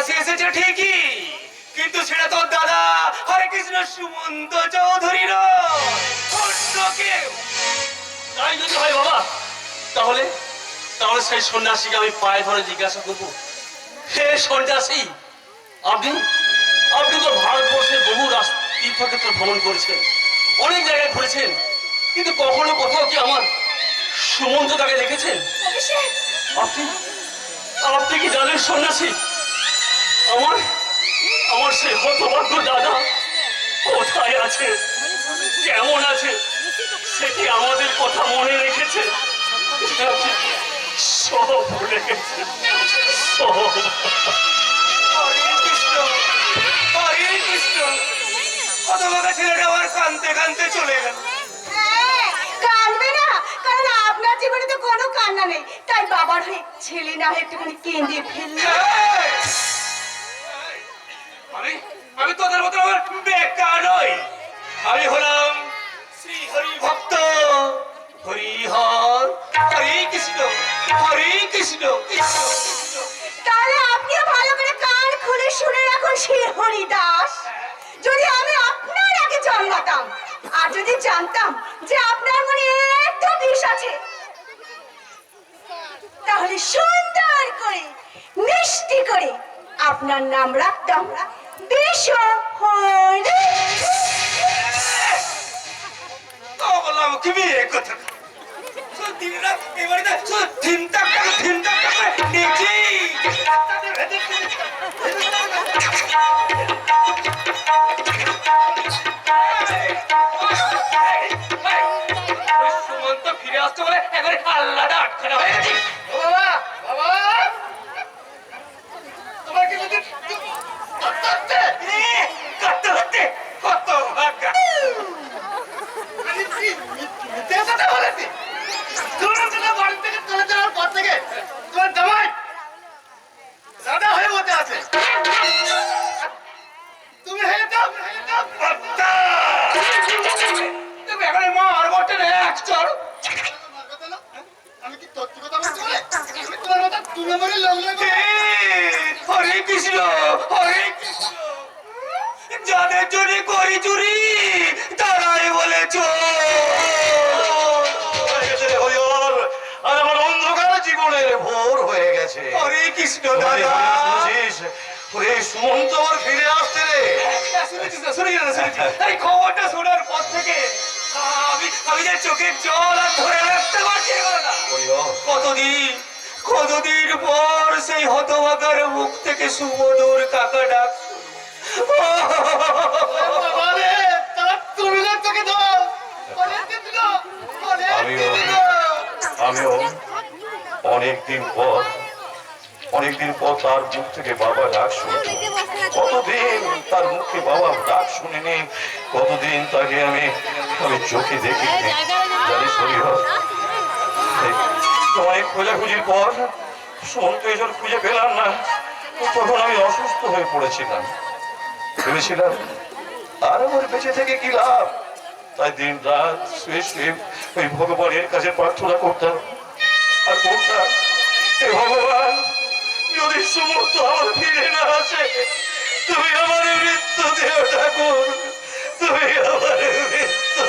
সন্ন্যাসী এসেছে ঠিকই, কিন্তু সেটা তোর দাদা হরে কৃষ্ণ সুমন্ত চৌধুরীর অন্য কেউ। তাই যদি হয় বাবা, তাহলে তাহলে সেই সন্ন্যাসীকে আমি পায়ে ধরে জিজ্ঞাসা করবো, হে সন্ন্যাসী, আপনি আপনি তো ভারতবর্ষের বহু তীর্থক্ষেত্র ভ্রমণ করেছেন, অনেক জায়গায় ঘুরেছেন, কিন্তু কখনো কোথাও কি আমার সুমন্ত তাকে দেখেছেন? আপনি আপনি কি জানেন সন্ন্যাসী, আমার আমার সেই হতভাগ্য দাদা কোথায় আছে, কেমন আছে, সেটি আমাদের কথা মনে রেখেছে, সব ভুলে গেছে, সব। হরে কৃষ্ণ, হরে কৃষ্ণ। হতভাগা ছেলেটা আবার কাঁদতে কাঁদতে চলে গেল। কাঁদবে না, কারণ আপনার জীবনে তো কোনো কান্না নেই, তাই বাবার হয়ে ছেলে না হয়ে একটুখানি কেঁদে ফেললে। আমি আমি তোদের মতো আমার বেকার নই। আমি হলাম শ্রী হরি ভক্ত। হরিহর, হরে কৃষ্ণ, হরে কৃষ্ণ, কৃষ্ণ কৃষ্ণ। তাহলে আপনিও ভালো করে কান খুলে শুনে রাখুন শ্রী হরিদাস। যদি আমি আপনার আগে জন্মাতাম আর যদি জানতাম যে আপনার মনে এত বিষ আছে, তাহলে সুন্দর করে মিষ্টি করে আপনার নাম রাখতাম বিষ হরি। তো বললাম কি বিয়ে কথা। দিন রাত এবারে চিন্তা করে দেখি সুমন্ত ফিরে আসতে বলে একবারে আল্লাহটা আটখানা হয়ে গেছে। বাবা বাবা তোমার কি যদি কত হতে কত ভাগা আমি কি মিথ্যে কথা বলেছি? বাড়ি থেকে চলে যাওয়ার পর থেকে তোমার জামাই দাদা হয়ে বসে আছে, তুমি হয়ে যাও তুমি এখানে মার বটে এক চড়। আমি কি তথ্য কথা বলছি বলে আমি তোমার মতো তুলে মরে লাগলে হরে কৃষ্ণ, হরে কৃষ্ণ। যাদের জন্য করি চুরি তারাই বলে আর আমার অন্ধকার জীবনের ভোর হয়ে গেছে। হরে কৃষ্ণ দাদা। ওরে সুমন্ত আমার ফিরে আসছে রে। শুনেছি। এই খবরটা শোনার পর থেকে আমি যে চোখের জল আর ধরে রাখতে পারছি না। কতদিন পর সেই হতভাগার মুখ থেকে সুমধুর কাকা ডাক। আমিও অনেকদিন পর তার মুখ থেকে বাবা ডাক শুনছি। কতদিন তার মুখে বাবা ডাক শুনিনি, কতদিন তাকে আমি চোখে দেখিনি। জানিস অনেক খোঁজাখুঁজির পর সুমন্ত এজন খুঁজে পেলাম না, তখন আমি অসুস্থ হয়ে পড়েছিলাম। ভেবেছিলাম আর আমার বেঁচে থেকে কি লাভ, তাই দিন রাত শুয়ে শুয়ে ওই ভগবানের কাছে প্রার্থনা করতাম আর বলতাম, হে ভগবান, যদি সুমন্ত আমার ফিরে না আসে, তুমি আমার মৃত্যু দিও ঠাকুর, তুমি আমার মৃত্যু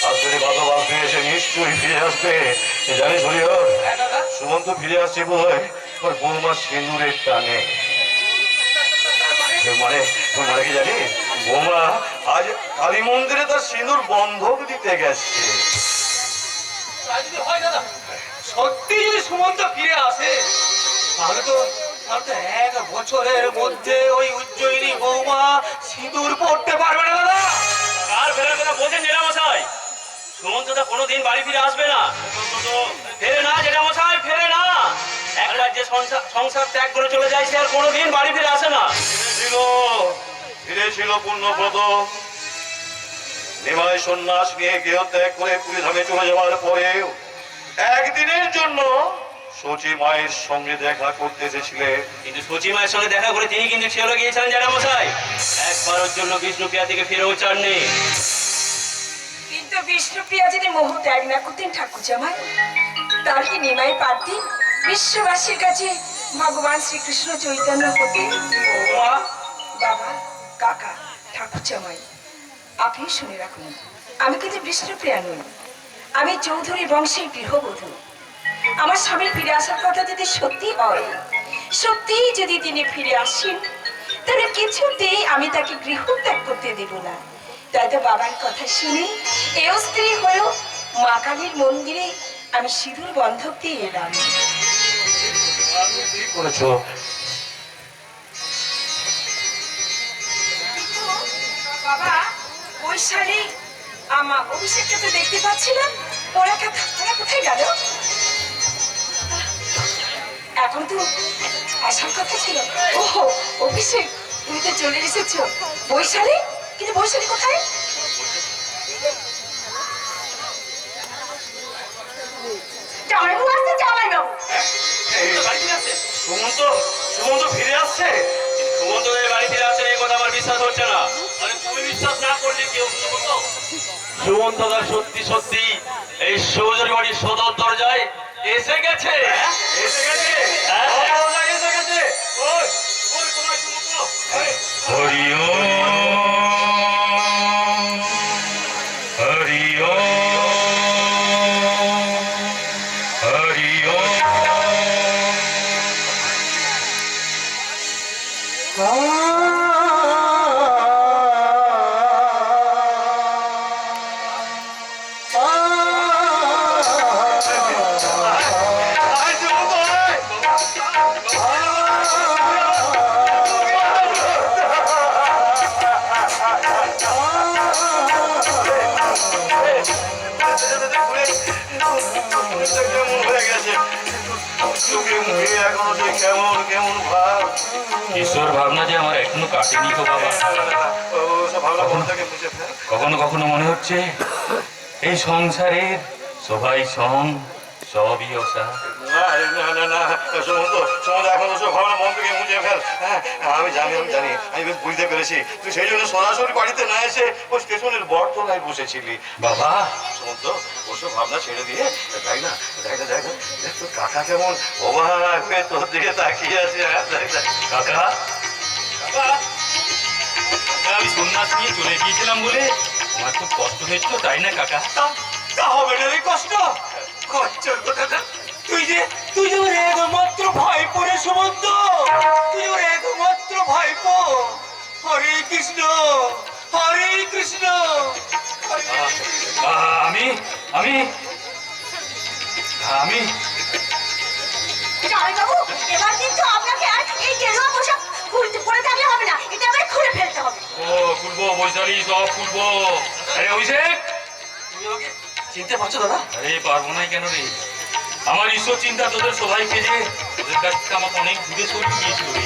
আসলে গতবার এসে নিশ্চয়ই ফিরে আসবে। জানিস হরিহর, সুমন্ত ফিরে আসছে বলে ওর বৌমা সিঁদুরের টানে। মানে কি জানিস, বৌমা আজ কালী মন্দিরে তার সিঁদুর বন্ধক দিতে গেছে। সত্যি যদি সুমন্ত ফিরে আসে তাহলে তো এক বছরের মধ্যে ওই উজ্জয়িনী বৌমা সিঁদুর পড়তে পারবে না দাদা। আর ফেরার কথা বলছেন জেঠামশাই? সুমন্তদা কোনোদিন বাড়ি ফিরে আসবে না, ফেরে না জেঠামশাই, ফেরে না। একবার যে সংসার ত্যাগ করে চলে যায় সে আর কোনোদিন বাড়ি ফিরে আসে না। ফিরেছিল পূর্ণব্রত, নিমাই সন্ন্যাস নিয়ে গৃহ ত্যাগ করে পুরীধামে চলে যাওয়ার পরেও একদিনের জন্য সচি মায়ের সঙ্গে দেখা করতে এসেছিলেন। কিন্তু সচি মায়ের সঙ্গে দেখা করে তিনি কিন্তু চলে গিয়েছিলেন জেঠামশাই। এক একবারের জন্য বিষ্ণুপ্রিয়া থেকে ফিরেও চাননি। কিন্তু বিষ্ণুপ্রিয়া যদি মোহ ত্যাগ না করতেন ঠাকুর জামাই, তার কি নিমাই পারতেন বিশ্ববাসীর কাছে ভগবান শ্রীকৃষ্ণ চৈতন্য হতে? মা, বাবা, কাকা, ঠাকুর জামাই, আপনি শুনে রাখুন, আমি কিন্তু বিষ্ণুপ্রিয়া নই, আমি চৌধুরী বংশের গৃহবধূ। আমার স্বামীর ফিরে আসার কথা যদি সত্যি হয়, সত্যিই যদি তিনি ফিরে আসেন, তাহলে কিছুতেই আমি তাকে গৃহ ত্যাগ করতে দেব না। তাই তো বাবার কথা শুনে এও স্ত্রী হয়েও মা কালীর মন্দিরে আমি সিঁদুর বন্ধক দিয়ে এলাম। ঠিক করেছো। বাবা, ওই শাড়ি আমার অভিষেককে তো দেখতে পাচ্ছিলাম, ওরা কোথায় গেল? এখন তো আসার কথা ছিল। ওহো, অভিষেক, তুমি তো চলে এসেছো। বৈশালী, কিন্তু বৈশালী কোথায়? জামাইবাবু আসছে, জামাইবাবু। বাড়ি আছে সুমন্ত সুমন্ত ফিরে আসছে। সুমন্ত এই বাড়ি ফিরে আসেন এই কথা আমার বিশ্বাস হচ্ছে না। আরে তুমি বিশ্বাস না করলে কেউ বলতো সুমন্ত দা সত্যি সত্যি এই সৌজরি বাড়ির সদর দরজায় এসে গেছে। এসে গেছে। হ্যাঁ। এসে গেছে। ওই ওই তোমার সুমন্ত। হরি ওম হরি ওম হরি ওম। ঈশ্বর ভাবনা যে আমার এখনো কাটেনি গো বাবা। কখনো কখনো মনে হচ্ছে এই সংসারের সবাই সং সবই অসা। আমি জানি আমি বুঝতে পেরেছি তুই সেই জন্য সরাসরি বাড়িতে না এসে ওই স্টেশনের বটতলায় বসেছিলি। বাবা, সুমন্ত ওসব ভাবনা ছেড়ে দিয়ে দেখ না দেখ তোর কাকা কেমন অবাক হয়ে তোর দিকে তাকিয়ে আছে। কাকা, আমি সন্ন্যাস নিয়ে চলে গিয়েছিলাম বলে আমার খুব কষ্ট হয়েছিল, তাই না কাকা? তা হবে না রে কষ্ট, খচ্চর কথাটা। তুই যে ওর একমাত্র ভাইপো রে সুমন্ত, তুই ওর একমাত্র ভাইপো। হরে কৃষ্ণ হরে কৃষ্ণ হরে কৃষ্ণ। আমি আমি আমি জামাইবাবু, এবার কিন্তু আপনাকে আর এই গেরুয়া পোশাক পরে থাকলে হবে না, এটা আবার খুলে ফেলতে হবে। ও খুলবো বৈশালী, সব খুলবো। আরে অভিষেক, তুমি আমাকে চিনতে পারছো দাদা? আরে পারবো না কেন রে? আমার ঈশ্বর চিন্তা তোদের সবাইকে যে তোদের কাছ থেকে আমাকে অনেক দূরে সরিয়ে দিয়েছিল রে।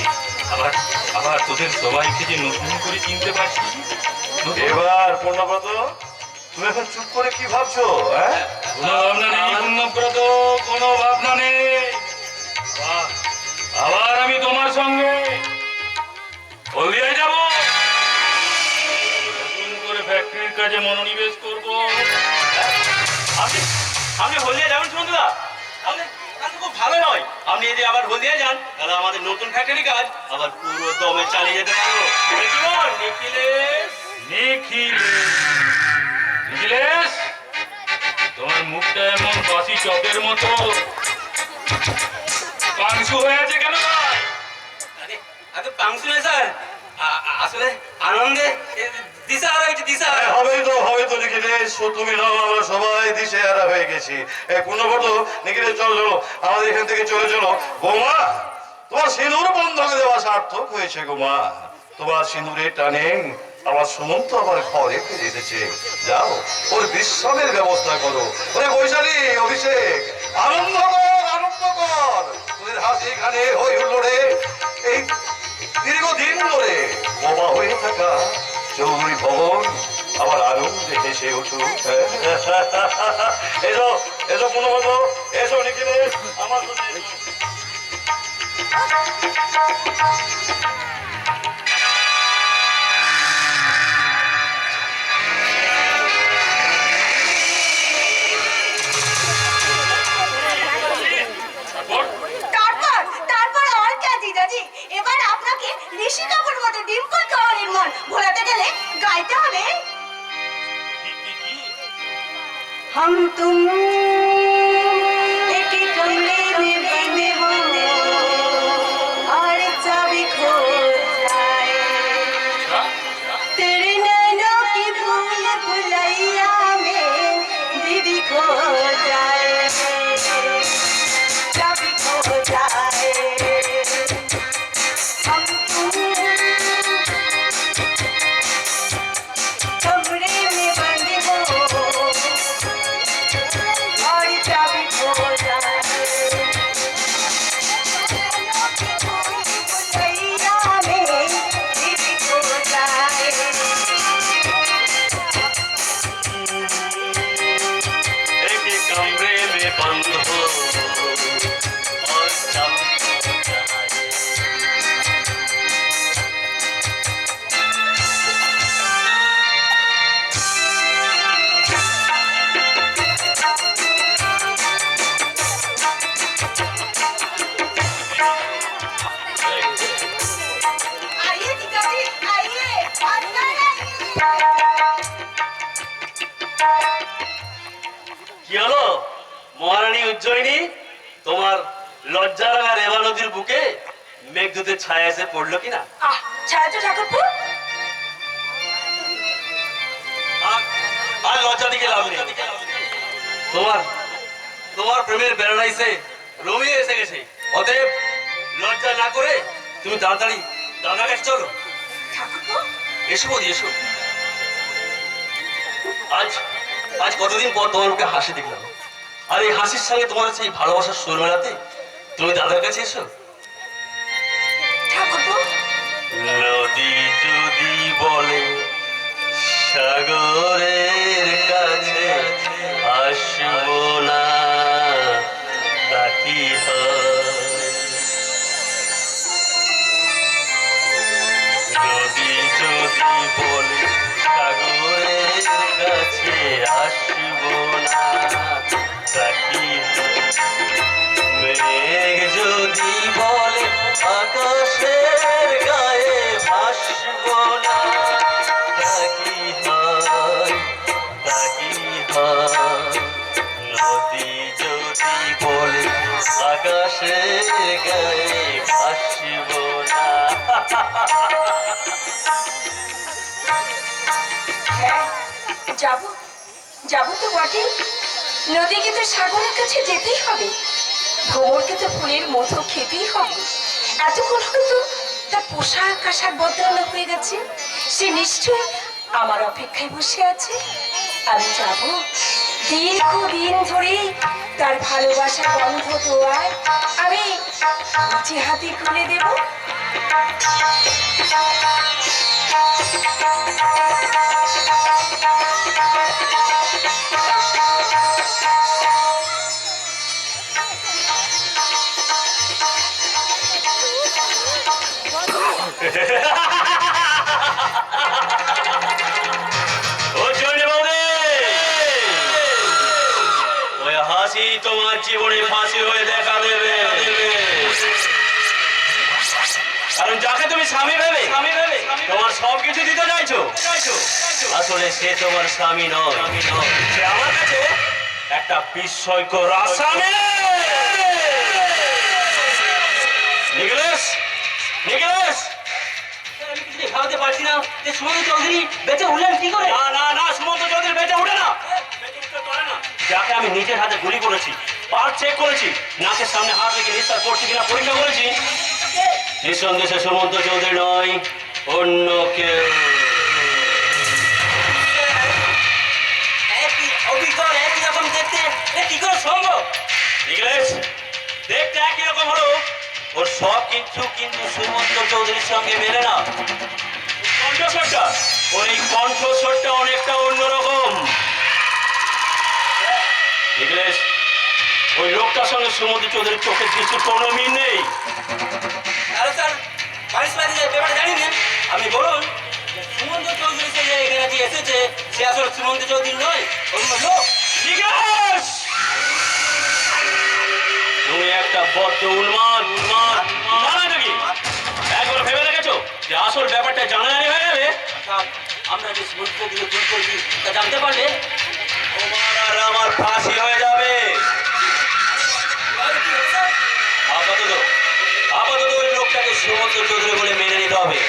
আবার আবার তোদের সবাইকে যে নতুন করে চিনতে পারছি। এবার পূর্ণব্রত তুমি এখন চুপ করে কি ভাবছো? হ্যাঁ কোনো ভাবনা নেই পূর্ণব্রত, কোনো ভাবনা নেই। আবার আমি তোমার সঙ্গে হলদিয়ায় যাব, নতুন করে ফ্যাক্টরির কাজে মনোনিবেশ করব। আপনি আপনি হলদিয়া যাবেন সুমন্তদা? তাহলে তাহলে খুব ভালো হয়। আপনি যদি আবার হলদিয়া যান তাহলে আমাদের নতুন ফ্যাক্টরি কাজ আবার পুরো দমে চালিয়ে যেতে পারবো। নিখিলেশ, নিখিলেশ, তোমার মুখটা এমন বাসি চপের মতো পাংশু হয়ে আছে কেন? আরে পাংশু নয় স্যার, আসলে আনন্দে দিশাহারা হয়েছে, দিশাহারা। হবে তো নিখিলেশ, তুমি নাও, আমরা সবাই দিশেহারা হয়ে গেছি। পূর্ণব্রত নিখিলেশ চলো আমাদের এখান থেকে চলো। বৌমা, তোমার সিঁদুর বন্ধকে দেওয়া সার্থক হয়েছে গো মা। তোমার সিঁদুরের টানে আমার সুমন্ত আমার ঘরে ফিরে এসেছে। যাও ওর বিশ্রামের ব্যবস্থা করো। ওরে বৈশালী, অভিষেক, আনন্দ কর। তোদের হাসি গানে হই হুল্লোড়ে এই দীর্ঘদিন ধরে বোমা হয়ে থাকা চৌধুরী ভবন আবার আনন্দে হেসে উঠুক। এসো পূর্ণব্রত, এসো নিখিলেশ, আমার সাথে এসো। গাইতে হবে। কি हम तुम एक कमरे में बंद हो और चाबी खो जाए, तेरे नैनों की भूल भुलैया में दीदी खो जाए, चाबी खो जाए। हम तुम कमरे में बंद हो और चाबी खो जाए, भुलैया में दीदी खो जाए। एक कमरे में बंद हो और चाबी खो जाए। आइए पिताजी, आइए, अंदर आइए। কি হলো মহারানী উজ্জয়িনী, তোমার লজ্জা লাগা রেবা নদীর বুকে মেঘদূতের ছায়া এসে পড়লো কিনা? ছায়া তো ঠাকুরপো। আর লজ্জা দিকে লাভ নেই। তোমার তোমার প্রেমের প্যারাডাইসে রোমিও এসে গেছে। অতএব লজ্জা না করে তুমি তাড়াতাড়ি দাদার কাছে চলো। ঠাকুরপো, এসো বৌদি, এসো। আজ আজ কতদিন পর তোমার মুখে হাসি দেখলাম, আর এই হাসির সঙ্গে তোমার সেই ভালোবাসার সুর মেলাতে তুমি দাদার কাছে এসো। ঠাকুরপো, নদী যদি বলে সাগরের কাছে আসবো না, তা কি হয়? নদী যদি বলে সাগরের কাছে আসবো না, তা কি হয়? মেঘ যদি বলে আকাশের গায়ে ভাসবো না, তা কি হয়? তা কি হয়? নদী যদি বলে আকাশের গায়ে ভাসবো না। হ্যাঁ, যাবো যাবো তো বটে। নদীকে তো সাগরের কাছে যেতেই হবে, ভ্রমরকে তো ফুলের মধু খেতেই হবে। এতক্ষণ হয়তো তার পোশাক আশাক বদলানো হয়ে গেছে, সে নিশ্চয়ই আমার অপেক্ষায় বসে আছে। আমি যাব, দীর্ঘদিন ধরে তার ভালোবাসার গন্ধ দোয়ায় আমি নিজে হাতে খুলে দেব। ও জয়নে বৌদি, ওই হাসি তোমার জীবনে ফাঁসি হয়ে দেখা দেবে। কারণ যাকে তুমি স্বামী ভেবে তোমার সবকিছু দিতে চাইছো, আসলে সে তোমার স্বামী নয়, সে আমার কাছে একটা বিস্ময়কর আসামী। নিকলেশ, নিকলেশ, ভাবতে পারছি না যে সুমন্ত চৌধুরী বেঁচে উঠলেন কি করে। না না না, সুমন্ত চৌধুরী বেঁচে উঠে না। যাকে আমি নিজের হাতে গুলি করেছি, পার্ট চেক করেছি, নাকের সামনে হাত রেখে নিঃশ্বাস পড়ছি কিনা পরীক্ষা করেছি, নিঃসন্দেহে সুমন্ত চৌধুরী নয়, অন্য কেউ। অবিকল একই রকম দেখতে, কি করে সম্ভব? নিকলেশ, দেখতে একই রকম হলো, ওর সব কিছু কিন্তু সুমন্ত চৌধুরীর সঙ্গে মেলে না। কণ্ঠস্বরটা, ওর এই কণ্ঠস্বরটা অনেকটা অন্যরকম। নিকলেশ, ওই লোকটার সঙ্গে সুমন্ত চৌধুরীর চোখের দৃষ্টির কোনো মিল নেই। আরে স্যার, ব্যাপারে জানি না আমি। বলুন, সুমন্ত চৌধুরী সে এখানে যে এসেছে সে আসলে সুমন্ত চৌধুরী নয়, অন্য লোক। নিকলেশ, তুমি একটা বদ্ধ উন্মাদ। জানা নাকি একবার ভেবে দেখেছো যে আসল ব্যাপারটা জানাজানি হয়ে যাবে আমরা যে সুমন্তকে দূর করবি তা জানতে পারলে তোমার আর আমার ফাঁসি হয়ে যাবে। আপাতত আপাতত ওই লোকটাকে সুমন্ত চৌধুরী বলে মেনে নিতে হবে,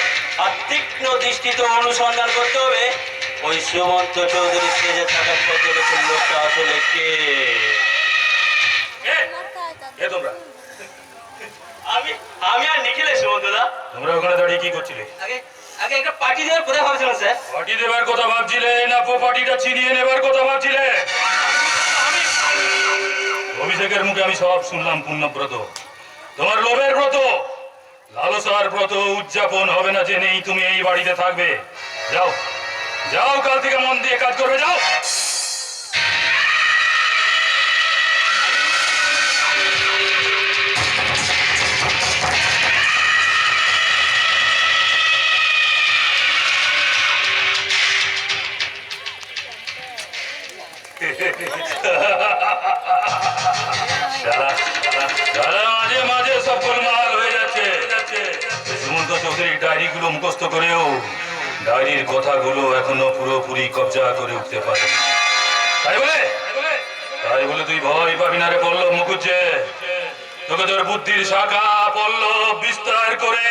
আর তীক্ষ্ণ দৃষ্টিতে অনুসন্ধান করতে হবে ওই সুমন্ত চৌধুরী সেজে থাকা পর্যবেক্ষণ লোকটা আসলে কে। কে তোমরা? আমি আমি আর নিখিলের সুমন্ত দা তোমরা ওখানে দাঁড়িয়ে কি করছিলে? আগে আগে একটা পার্টি দেওয়ার কথা ভাবছিলাম স্যার। পার্টি দেবার কথা ভাবছিলে না পার্টিটা ছিনিয়ে নেবার কথা ভাবছিলে? অভিষেকের মুখে আমি সব শুনলাম পূর্ণব্রত, তোমার লোভের ব্রত, লালসার ব্রত উদযাপন হবে না জেনেই তুমি এই বাড়িতে থাকবে। যাও যাও, কাল থেকে মন দিয়ে কাজ করবে, যাও। সারা মাঝে মাঝে সব গোলমাল হয়ে যাচ্ছে। সুমন্ত চৌধুরীর ডায়েরিগুলো মুখস্থ করেও ডায়েরির কথাগুলো এখনো পুরোপুরি কবজা করে উঠতে পারে। তাই বলে তুই ভয় পাবি না রে পল্লব মুখুজ্জে। তোকে তোর বুদ্ধির শাখা পল্লব বিস্তার করে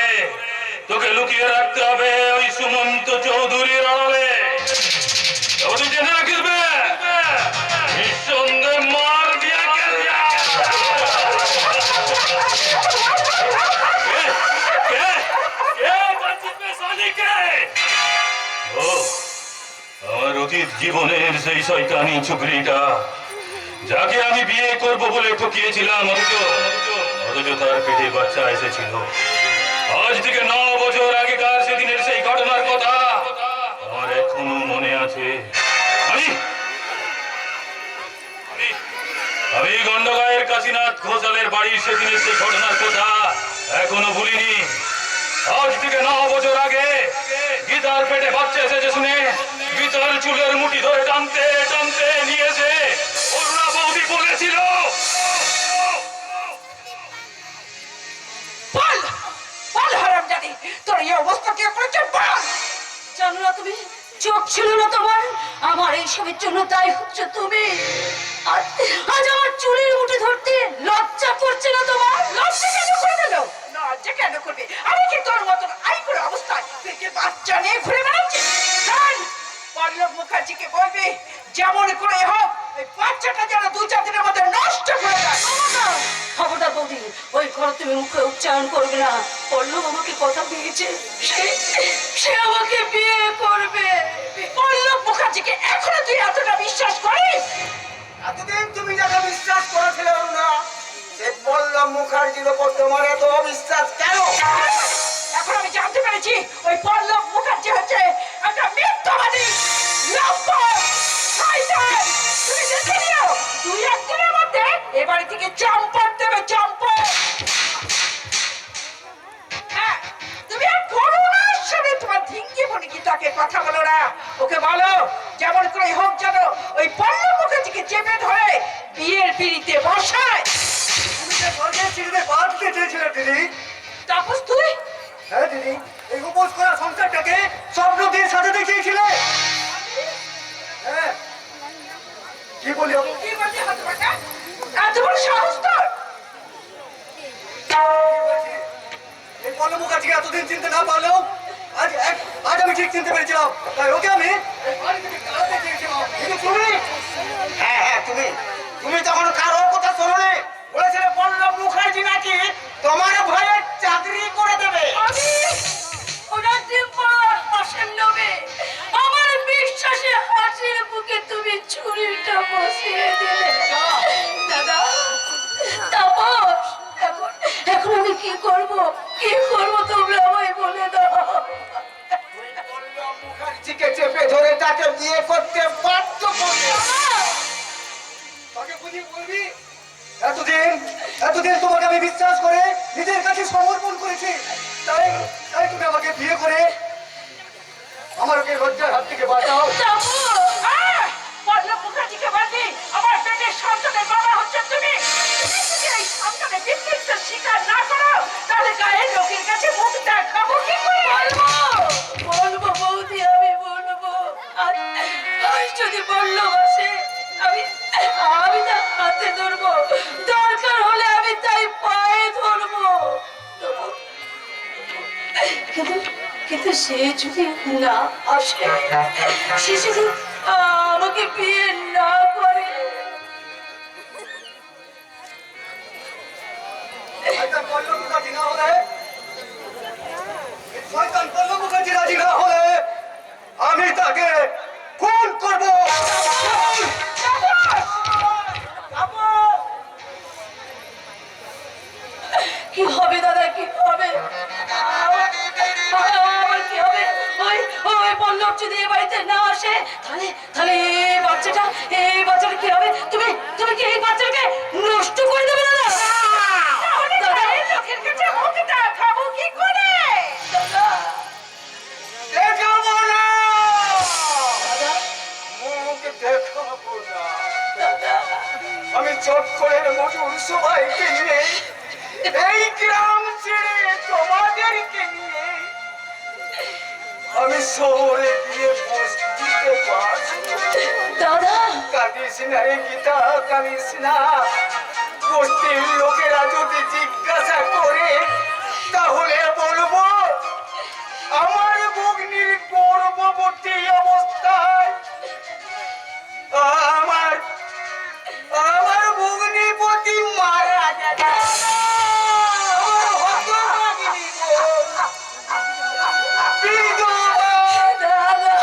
তোকে লুকিয়ে রাখতে হবে ওই সুমন্ত চৌধুরীর আড়ালে। তবে তুই জেনে রাখিস বে, নিঃসন্দেহে মার দিয়ে আমার অতীত জীবনের সেই শয়তানি চুকরিটা, যাকে আমি বিয়ে করব বলে ঠকিয়েছিলাম, অথচ তার পেটে বাচ্চা এসেছিল। আজ থেকে 9 বছর আগেকার সেদিনের সেই ঘটনার কথা আমার এখনো মনে আছে। আমি গন্ডগাঁয়ের কাশীনাথ ঘোষালের বাড়ির সেদিনের সেই ঘটনার কথা এখনো ভুলিনি। আজ থেকে 9 বছর আগে গীতার পেটে বাচ্চা এসেছে শুনে গীতার চুলের মুঠি ধরে টানতে টানতে নিয়েছে অরুণা বৌদি বলেছিল, বল বল হারামজাদি, তোর এই অবস্থা কে করেছে বল। জানো না তুমি, চোখ ছিল না তোমার আমার এইসবের জন্য দায়ী হচ্ছে তুমি। আজ আমার চুলের মুঠি ধরতে লজ্জা করছে না তোমার? লজ্জা কেন করে দিল? লজ্জা কেন করবে? আমি কি তোর মতন আইকুর অবস্থায় পেটে বাচ্চা নিয়ে ঘুরে বেড়াচ্ছি? পল্লব মুখার্জিকে বলবি যেমন করে হোক এই বাচ্চাটা যেন 2-4 দিনের মধ্যে নষ্ট করে দেয়। খবরদার বৌদি, ওই কথা তুমি মুখে উচ্চারণ করবে না। পল্লব আমাকে কথা দিয়েছে, সে আমাকে বিয়ে করবে। পল্লব মুখার্জিকে এখনো তুই এতটা বিশ্বাস করিস? এতদিন তুমি যাকে বিশ্বাস করেছিলে না, সে পল্লব মুখার্জির উপর তোমার এত অবিশ্বাস কেন? এখন আমি জানতে পেরেছি ওই পল্লব মুখার্জি হচ্ছে একটা মিথ্যাবাদী, লম্পট, শয়তান। তুমি দেখে নিও 2-1 দিনের মধ্যে এ বাড়ি থেকে চম্পট দেবে, চম্পট। হ্যাঁ, তুমি আর করুণার সাথে তোমার ধিঙ্গি ভনিকি তাকে কথা বলো না। ওকে বলো যেমন করে হোক যেন ওই পল্লব মুখার্জিকে চেপে ধরে বিয়ের পিড়িতে বসায়। তুমি যে স্বর্গের সিঁড়িতে পা দিতে চেয়েছিলে দিদি। তাপস তুই? হ্যাঁ দিদি, এই উপোস করা সংসারটাকে স্বপ্নদের সাথে দেখিয়েছিলে। হ্যাঁ, কি বলি? কি বলতে হতো বাটা? এত বড় সাহস তোর? এই পল্লব মুখার্জিকে এতদিন চিনতে না পারলেও আজ আমি ঠিক চিনতে পেরেছিলাম। তাই ওকে আমি এই বাড়ি থেকে তাড়াতে চেয়েছিলাম। কিন্তু তুমি, হ্যাঁ হ্যাঁ তুমি তুমি তখন কারোর কথা শোনোনি। বলেছিলে পল্লব মুখার্জি নাকি তোমার ভয়ে চাকরি করে দেবে। আমি ওনার ডিম্পল পাশের লোভে আমার বিশ্বাসে হাসির বুকে তুমি ছুরিটা বসিয়ে দিলে। দাদা তাপস, এখন আমি কি করব? কি করব তোমরা আমায় বলে দাও। পল্লব মুখার্জিকে চেপে ধরে তাকে বিয়ে করতে বাধ্য করবে। তাকে বুঝি বলবি এতদিন তোমাকে আমি বিশ্বাস করে নিজের কাছে সমর্পণ করেছি। তাই তাই তুমি আমাকে বিয়ে করে আমার ওকে লজ্জার হাত থেকে বাঁচাও। পল্লব মুখার্জিকে বলবি আমার পেটের সন্তানের বাবা হচ্ছে তুমি। এই সন্তানের বিকৃত স্বীকার না করো তাহলে গায়ের লোকের কাছে মুখ দেখাবো কি করে? বলবো বৌদি, আমি বলবো। যদি বললো বসে আমি আমি তার হাতে ধরবো, দরকার হলে আমি তাই পায়ে ধরবো। কিন্তু কিন্তু সে যদি না আসে, সে যদি আমাকে বিয়ে না করে, শয়তান পল্লব মুখার্জি না হলে, শয়তান পল্লব মুখার্জি রাজি না হলে আমি তাকে খুন করব। কি হবে দাদা, কি হবে? আমার কি হবে? ওই পল্লব যদি এ বাড়িতে না আসে, তাহলে তাহলে এই বাচ্চাটা কি হবে? তুমি তুমি কি এই বাচ্চাকে নষ্ট করে দেবে দাদা? দাদা, এই লোকের কাছে মুখটা খাবো কি করে? দাদা, দেখাবো না, দাদা, মুখ দেখাবো না। দাদা, আমি চট করে মজুর সবাইকে নিয়ে এই গ্রাম ছেড়ে তোমাদেরকে নিয়ে আমি শহরে গিয়ে বসতিতে বাস করব। দাদা, কাঁদিস না রে গীতা, কাঁদিস না। বস্তির লোকেরা যদি জিজ্ঞাসা করে তাহলে বলবো আমার ভগ্নির গর্ভবতী অবস্থায় আমার আমার ভগ্নিপতি মারা গেছে। আমার হতভাগিনী বোন, বিধবা, দাদা,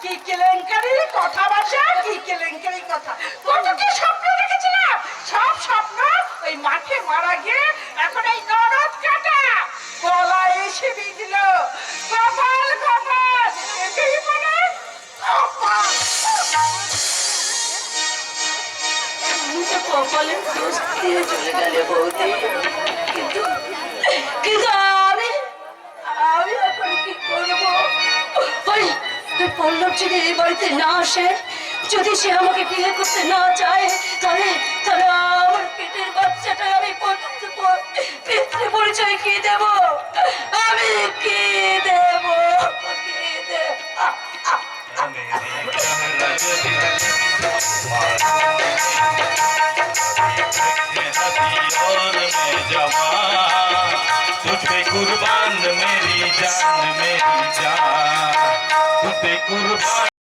কি কেলেঙ্কারির কথা বাসা, কি কেলেঙ্কারির কথা। কত কি স্বপ্ন দেখেছিলাম, সব স্বপ্ন ওই মাঠে মারা গিয়ে এখন এই নরদ কাটা গলায় এসে বিঁধল। কপাল কপাল, একেই বলে কপাল। কপালের দোষ দিয়ে চলে গেলে বৌদি, কিন্তু কিন্তু আমি আমি এখন কি করবো? ওই পল্লব যদি এই বাড়িতে না আসে, যদি সে আমাকে বিয়ে করতে না চায়, তাহলে তাহলে আমার পেটের বাচ্চাটা আমি পিতৃ পরিচয় কি দেব? আমি কি দেব? কি দেব? तुझ पे कुर्बान मेरी जान, मेरी जान, तुझ पे कुर्बान।